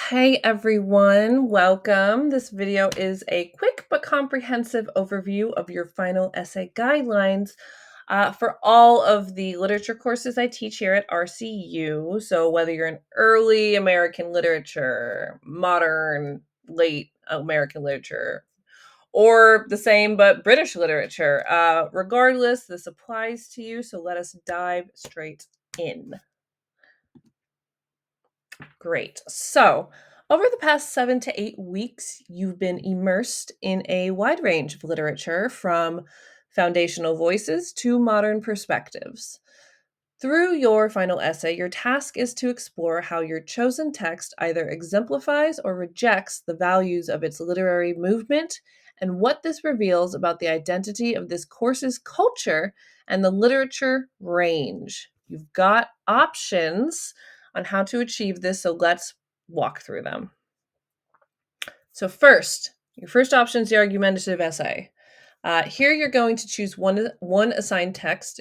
Hey everyone, welcome. This video is a quick but comprehensive overview of your final essay guidelines for all of the literature courses I teach here at RCU. So whether you're in early American literature, modern, late American literature, or the same but British literature, regardless, this applies to you. So let us dive straight in. Great. So, over the past 7 to 8 weeks, you've been immersed in a wide range of literature from foundational voices to modern perspectives. Through your final essay, your task is to explore how your chosen text either exemplifies or rejects the values of its literary movement and what this reveals about the identity of this course's culture and the literature range. You've got options on how to achieve this, so let's walk through them. So, first, your first option is the argumentative essay. Here you're going to choose one assigned text,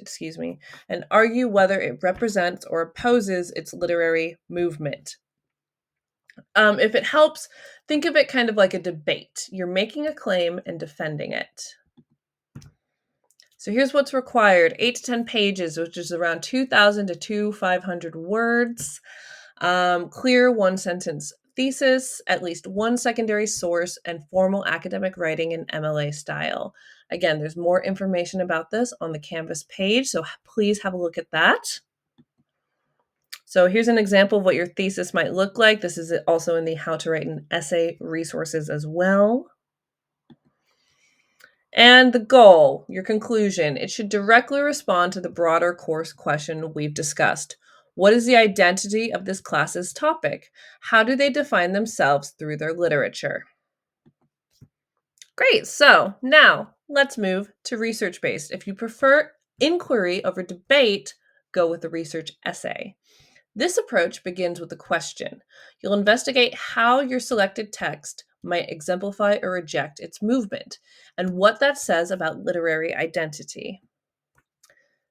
and argue whether it represents or opposes its literary movement. If it helps, think of it kind of like a debate. You're making a claim and defending it. So here's what's required: 8 to 10 pages, which is around 2,000 to 2,500 words. Clear one-sentence thesis, at least one secondary source, and formal academic writing in MLA style. Again, there's more information about this on the Canvas page, so please have a look at that. So here's an example of what your thesis might look like. This is also in the How to Write an Essay resources as well. And the goal, your conclusion, it should directly respond to the broader course question we've discussed. What is the identity of this class's topic? How do they define themselves through their literature? Great, so now let's move to research-based. If you prefer inquiry over debate, go with the research essay. This approach begins with a question. You'll investigate how your selected text might exemplify or reject its movement and what that says about literary identity.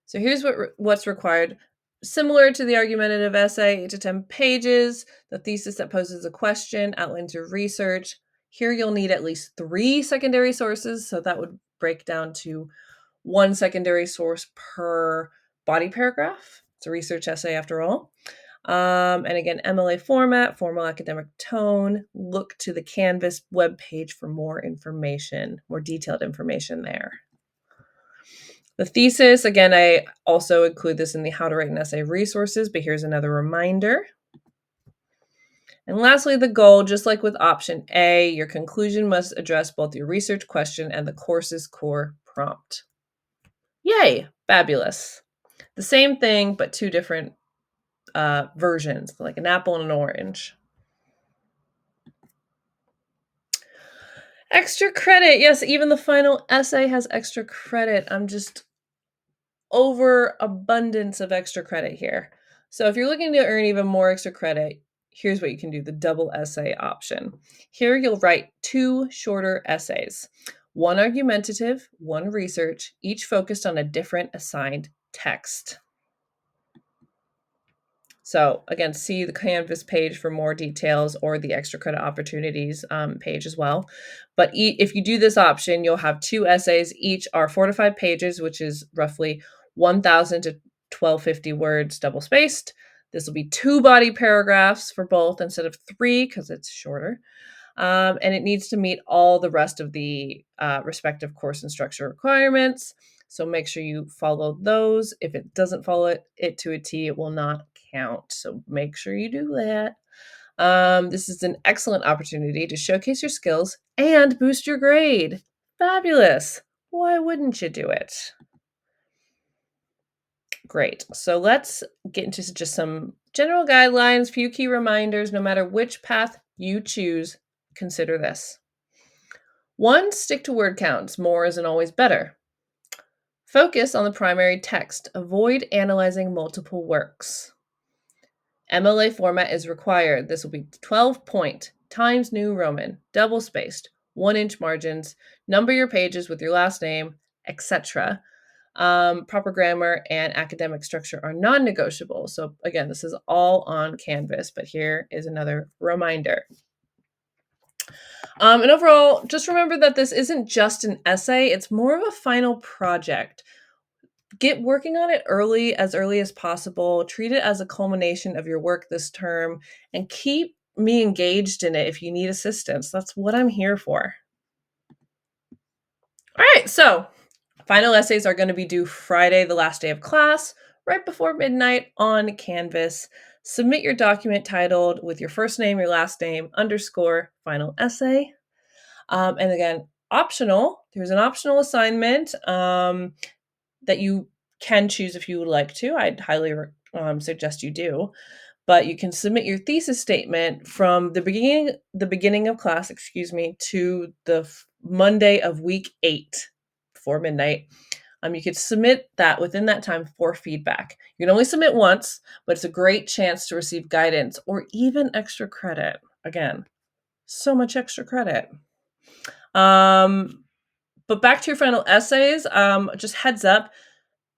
So here's what's required. Similar to the argumentative essay, 8 to 10 pages, the thesis that poses a question, outlines your research. Here you'll need at least 3 secondary sources, so that would break down to 1 secondary source per body paragraph. It's a research essay after all. And again, MLA format, formal academic tone. Look to the Canvas webpage for more information, more detailed information there. The thesis, again, I also include this in the How to Write an Essay resources, but here's another reminder. And lastly, the goal, just like with option A, your conclusion must address both your research question and the course's core prompt. Yay, fabulous. The same thing, but 2 different versions, like an apple and an orange. Extra credit. Yes, even the final essay has extra credit. I'm just overabundance of extra credit here. So if you're looking to earn even more extra credit, here's what you can do, the double essay option. Here you'll write 2 shorter essays, one argumentative, one research, each focused on a different assigned text. So again, see the Canvas page for more details or the extra credit opportunities page as well. But if you do this option, you'll have 2 essays. Each are 4 to 5 pages, which is roughly 1,000 to 1,250 words double spaced. This will be 2 body paragraphs for both instead of 3 because it's shorter. And it needs to meet all the rest of the respective course and structure requirements. So make sure you follow those. If it doesn't follow it to a T, it will not count. So make sure you do that. This is an excellent opportunity to showcase your skills and boost your grade. Fabulous. Why wouldn't you do it? Great. So let's get into just some general guidelines, few key reminders. No matter which path you choose, consider this. 1, stick to word counts. More isn't always better. Focus on the primary text. Avoid analyzing multiple works. MLA format is required. This will be 12-point, Times New Roman, double-spaced, 1-inch margins, number your pages with your last name, etc. Proper grammar and academic structure are non-negotiable. So again, this is all on Canvas, but here is another reminder. And overall, just remember that this isn't just an essay, it's more of a final project. Get working on it early as possible. Treat it as a culmination of your work this term and keep me engaged in it if you need assistance. That's what I'm here for. All right, so final essays are going to be due Friday, the last day of class, right before midnight on Canvas. Submit your document titled with your first name, your last name, underscore final essay. And again, optional, there's an optional assignment that you can choose if you would like to. I'd highly suggest you do. But you can submit your thesis statement from the beginning of class, to the Monday of week 8 before midnight. You could submit that within that time for feedback. You can only submit once, but it's a great chance to receive guidance or even extra credit. Again, so much extra credit. But back to your final essays, just heads up,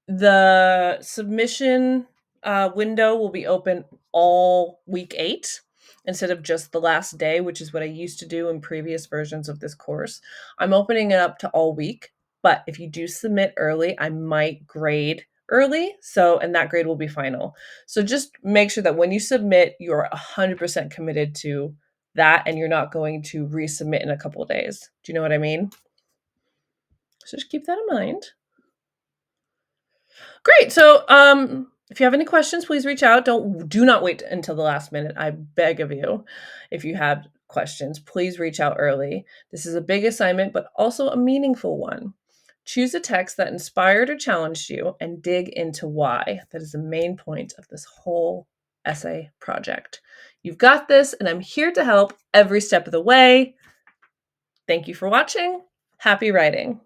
the submission window will be open all week 8 instead of just the last day, which is what I used to do in previous versions of this course. I'm opening it up to all week, but if you do submit early, I might grade early. And that grade will be final. So just make sure that when you submit, you're 100% committed to that and you're not going to resubmit in a couple of days. Do you know what I mean? So just keep that in mind. Great. So, if you have any questions, please reach out. Do not wait until the last minute. I beg of you. If you have questions, please reach out early. This is a big assignment, but also a meaningful one. Choose a text that inspired or challenged you and dig into why. That is the main point of this whole essay project. You've got this, and I'm here to help every step of the way. Thank you for watching. Happy writing.